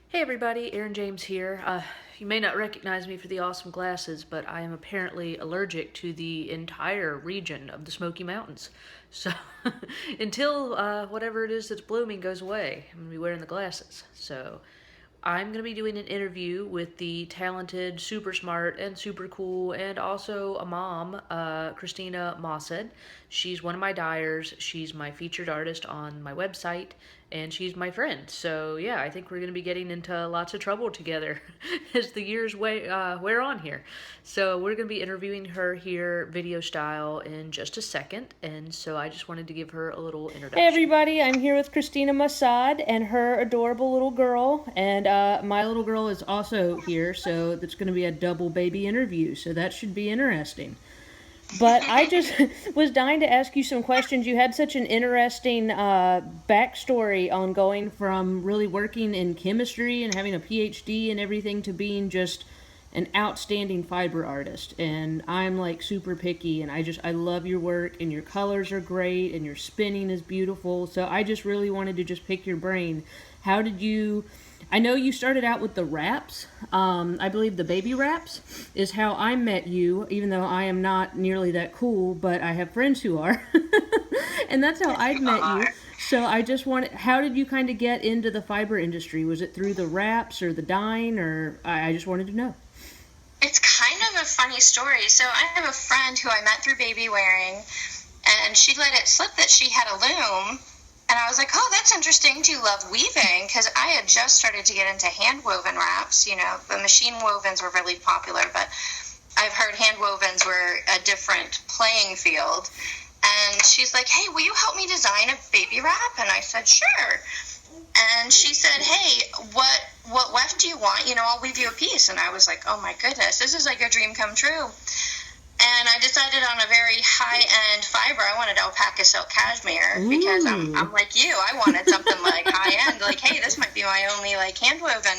Hey everybody, Aaron James here. You may not recognize me for the awesome glasses, but I am apparently allergic to the entire region of the Smoky Mountains. So, until whatever it is that's blooming goes away, I'm going to be wearing the glasses. So, I'm going to be doing an interview with the talented, super smart, and super cool, and also a mom, Christina Mossaad. She's one of my dyers. She's my featured artist on my website, and she's my friend. So, yeah, I think we're going to be getting into lots of trouble together as the years wear on here. So, we're going to be interviewing her here, video style, in just a second. And so, I just wanted to give her a little introduction. Hey everybody, I'm here with Christina Mossaad and her adorable little girl, and my little girl is also here, so it's going to be a double baby interview, so that should be interesting. But I just was dying to ask you some questions. You had such an interesting backstory on going from really working in chemistry and having a PhD and everything to being just an outstanding fiber artist. And I'm like super picky, and I love your work, and your colors are great, and your spinning is beautiful. So I just really wanted to just pick your brain. How did you? I know you started out with the wraps. I believe the baby wraps is how I met you, even though I am not nearly that cool, but I have friends who are. And that's how I met you. So I just wanted, how did you kind of get into the fiber industry? Was it through the wraps or the dyeing, or I just wanted to know? It's kind of a funny story. So I have a friend who I met through baby wearing, and she let it slip that she had a loom. And I was like, oh, that's interesting. Do you love weaving? Because I had just started to get into hand woven wraps. You know, the machine wovens were really popular, but I've heard hand wovens were a different playing field. And she's like, hey, will you help me design a baby wrap? And I said, sure. And she said, hey, what weft do you want? You know, I'll weave you a piece. And I was like, oh my goodness, this is like a dream come true. And I decided on a very high-end fiber. I wanted alpaca silk cashmere because I'm like you. I wanted something like high-end. Like, hey, this might be my only like hand woven.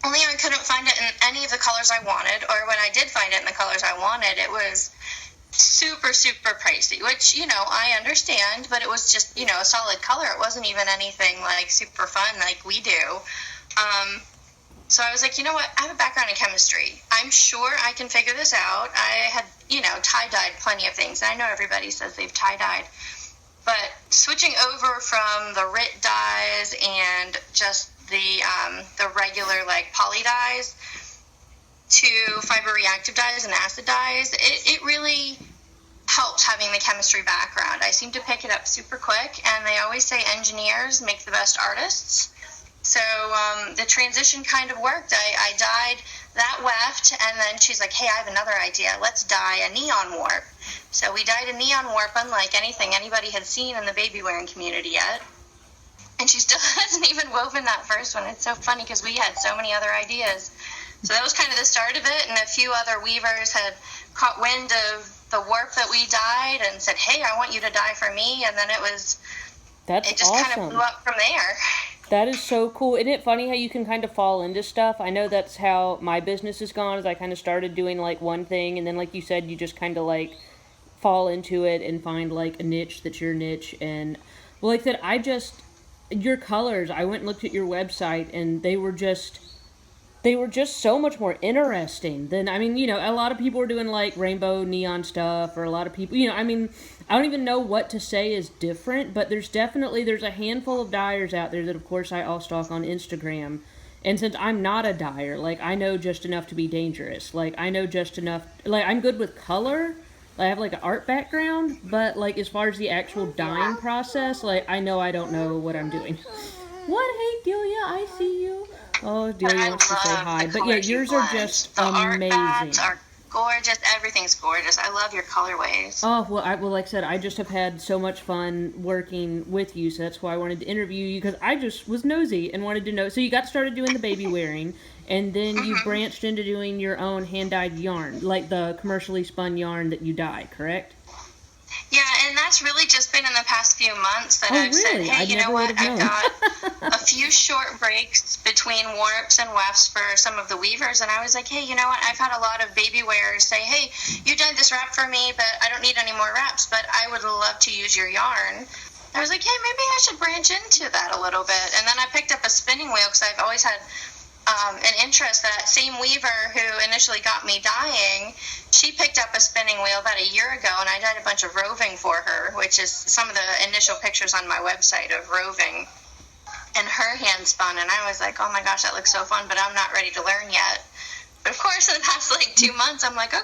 Only I couldn't find it in any of the colors I wanted, or when I did find it in the colors I wanted, it was super, super pricey, which, you know, I understand, but it was just, you know, a solid color. It wasn't even anything like super fun like we do. So I was like, you know what? I have a background in chemistry. I'm sure I can figure this out. I had, you know, tie-dyed plenty of things. And I know everybody says they've tie-dyed. But switching over from the RIT dyes and just the regular, like, poly dyes to fiber reactive dyes and acid dyes, it really helped having the chemistry background. I seem to pick it up super quick, and they always say engineers make the best artists. So the transition kind of worked. I dyed that weft, and then she's like, hey, I have another idea. Let's dye a neon warp. So we dyed a neon warp unlike anything anybody had seen in the baby wearing community yet. And she still hasn't even woven that first one. It's so funny because we had so many other ideas. So that was kind of the start of it, and a few other weavers had caught wind of the warp that we dyed and said, hey, I want you to dye for me, and then That's it just awesome. kind of blew up from there. That is so cool. Isn't it funny how you can kind of fall into stuff? I know that's how my business has gone, is I kind of started doing like one thing, and then like you said, you just kind of like fall into it and find like a niche that's your niche. And well, like that, your colors, I went and looked at your website, and they were just so much more interesting than, I mean, you know, a lot of people are doing like rainbow neon stuff, or a lot of people, you know, I mean, I don't even know what to say is different, but there's a handful of dyers out there that of course I all stalk on Instagram. And since I'm not a dyer, like, I know just enough to be dangerous. Like, I know just enough, like, I'm good with color. I have like an art background, but like as far as the actual dyeing process, like, I know I don't know what I'm doing. What? Hey, Delia, I see you. Oh, Delia wants to say hi. But yeah, yours are just the amazing. art bats are gorgeous. Everything's gorgeous. I love your colorways. Oh, well, like I said, I just have had so much fun working with you, so that's why I wanted to interview you, because I just was nosy and wanted to know. So you got started doing the baby wearing, and then you branched into doing your own hand-dyed yarn, like the commercially spun yarn that you dye, correct? Yeah, and that's really just been in the past few months that Oh, I've said, really? hey, I you never know what? would have I've known. got a few short breaks between warps and wefts for some of the weavers, and I was like, hey, you know what? I've had a lot of baby wearers say, hey, you did this wrap for me, but I don't need any more wraps, but I would love to use your yarn. I was like, hey, maybe I should branch branch into that a little bit. And then I picked up a spinning wheel because I've always had an interest. That same weaver who initially got me dyeing, she picked up a spinning wheel about a year ago, and I dyed a bunch of roving for her, which is some of the initial pictures on my website of roving. And her hand spun, and I was like, oh my gosh, that looks so fun, but I'm not ready to learn yet. But of course, in the past 2 months, I'm like, okay.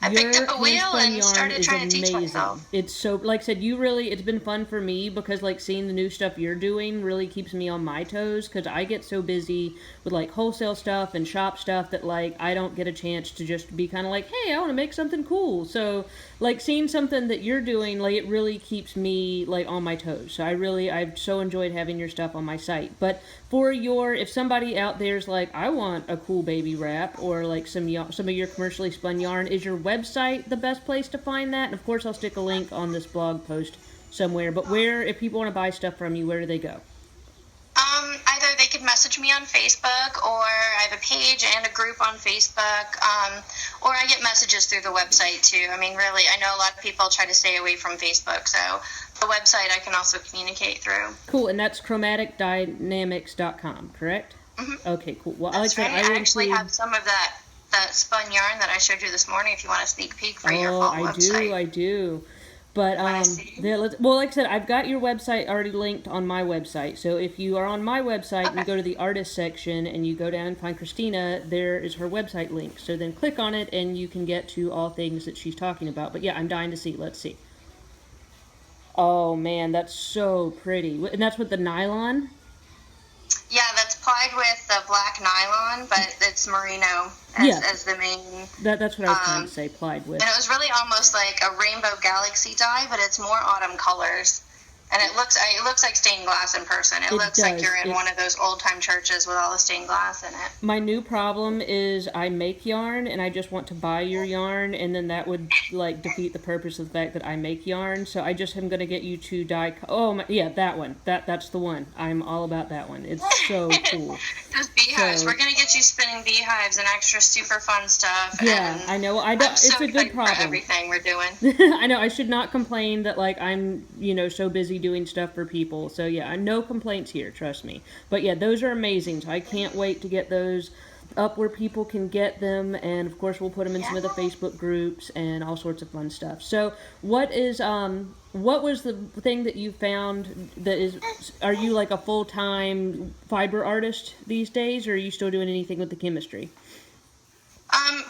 I picked up a wheel and started trying to teach myself. It's so, like I said, it's been fun for me because, seeing the new stuff you're doing really keeps me on my toes because I get so busy with, wholesale stuff and shop stuff that, I don't get a chance to just be kind of hey, I want to make something cool. So, seeing something that you're doing, it really keeps me, on my toes. So I've so enjoyed having your stuff on my site. But if somebody out there's I want a cool baby wrap or, some of your commercially spun yarn, is your website the best place to find that? And of course I'll stick a link on this blog post somewhere, but if people want to buy stuff from you, where do they go? Either they could message me on Facebook, or I have a page and a group on Facebook, or I get messages through the website too. I mean, really, I know a lot of people try to stay away from Facebook, so the website I can also communicate through. Cool, and that's chromaticdynamics.com, correct? Mm-hmm. Okay, cool. Well, that's right. I actually have some of that spun yarn that I showed you this morning if you want a sneak peek for your fall website. I do. But, like I said, I've got your website already linked on my website. So if you are on my website, you go to the artist section and you go down and find Christina, there is her website link. So then click on it and you can get to all things that she's talking about. But yeah, I'm dying to see. Let's see. Oh man, that's so pretty. And that's with the nylon? Yeah, that's plied with the black nylon, but it's merino as the main. That's what I was trying to say, plied with. And it was really almost like a rainbow galaxy dye, but it's more autumn colors. And it looks like stained glass in person. It looks like you're in one of those old-time churches with all the stained glass in it. My new problem is I make yarn, and I just want to buy your yarn, and then that would, defeat the purpose of the fact that I make yarn. So I just am going to get you to dye... that one. That's the one. I'm all about that one. It's so cool. Those beehives. We're going to get you spinning beehives and extra super fun stuff. Yeah, I know. It's a good problem. For everything we're doing. I know. I should not complain that, I'm, so busy doing stuff for people. So yeah, no complaints here, trust me. But yeah, those are amazing. So I can't wait to get those up where people can get them, and of course we'll put them in some of the Facebook groups and all sorts of fun stuff. So what was the thing that you found are you a full-time fiber artist these days, or are you still doing anything with the chemistry?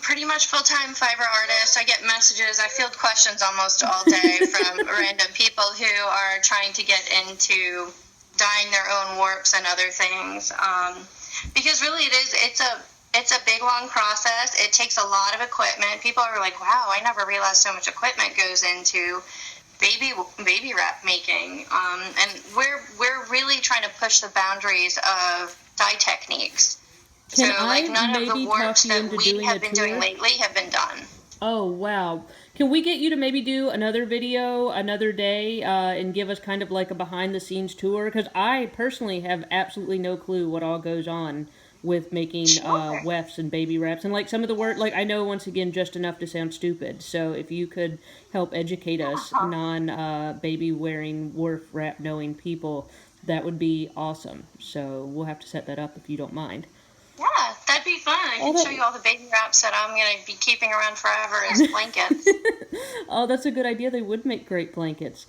Pretty much full-time fiber artist. I get messages. I field questions almost all day from random people who are trying to get into dyeing their own warps and other things. Because really it's a big, long process. It takes a lot of equipment. People are like, wow, I never realized so much equipment goes into baby wrap making. And we're really trying to push the boundaries of dye techniques. Can none of the works that we have been doing lately have been done. Oh, wow. Can we get you to maybe do another video another day and give us kind of a behind-the-scenes tour? Because I personally have absolutely no clue what all goes on with making wefts and baby wraps. And some of the work, I know, once again, just enough to sound stupid. So if you could help educate us non-baby wearing wharf wrap knowing people, that would be awesome. So we'll have to set that up if you don't mind. Yeah, that'd be fun. I can show you all the baby wraps that I'm going to be keeping around forever as blankets. Oh, that's a good idea. They would make great blankets.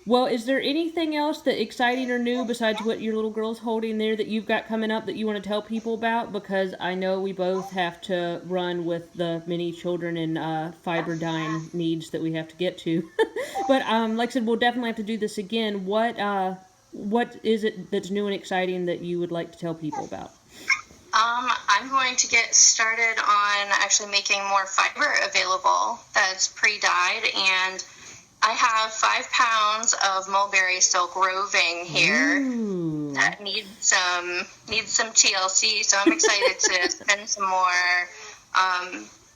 Well, is there anything else that exciting or new besides what your little girl's holding there that you've got coming up that you want to tell people about? Because I know we both have to run with the many children and fiber dyeing needs that we have to get to. But like I said, we'll definitely have to do this again. What is it that's new and exciting that you would like to tell people about? I'm going to get started on actually making more fiber available that's pre-dyed, and I have 5 pounds of mulberry silk roving here. Ooh. That needs some TLC, so I'm excited to spend some more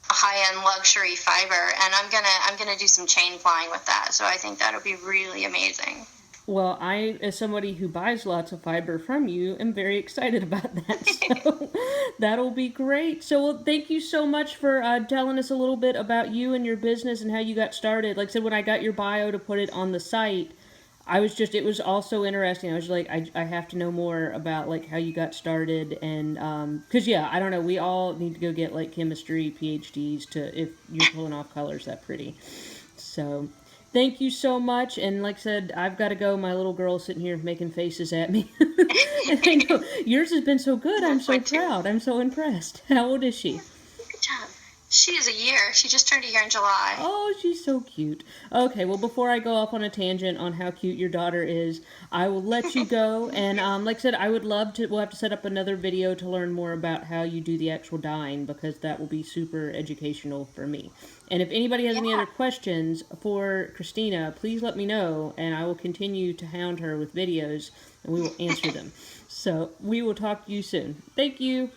high-end luxury fiber, and I'm gonna do some chain flying with that, so I think that'll be really amazing. Well, I, as somebody who buys lots of fiber from you, am very excited about that. So that'll be great. So well, thank you so much for telling us a little bit about you and your business and how you got started. Like I said, when I got your bio to put it on the site, it was also interesting. I was like, I have to know more about like how you got started and, cause yeah, I don't know. We all need to go get like chemistry PhDs to, if you're pulling off colors that pretty. So thank you so much. And like I said, I've got to go. My little girl's sitting here making faces at me. And I know yours has been so good. I'm so proud. I'm so impressed. How old is she? Good job. She is a year. She just turned a year in July. Oh, she's so cute. Okay, well, before I go off on a tangent on how cute your daughter is, I will let you go. And like I said, I would love to. We'll have to set up another video to learn more about how you do the actual dyeing because that will be super educational for me. And if anybody has any other questions for Christina, please let me know, and I will continue to hound her with videos, and we will answer them. So we will talk to you soon. Thank you.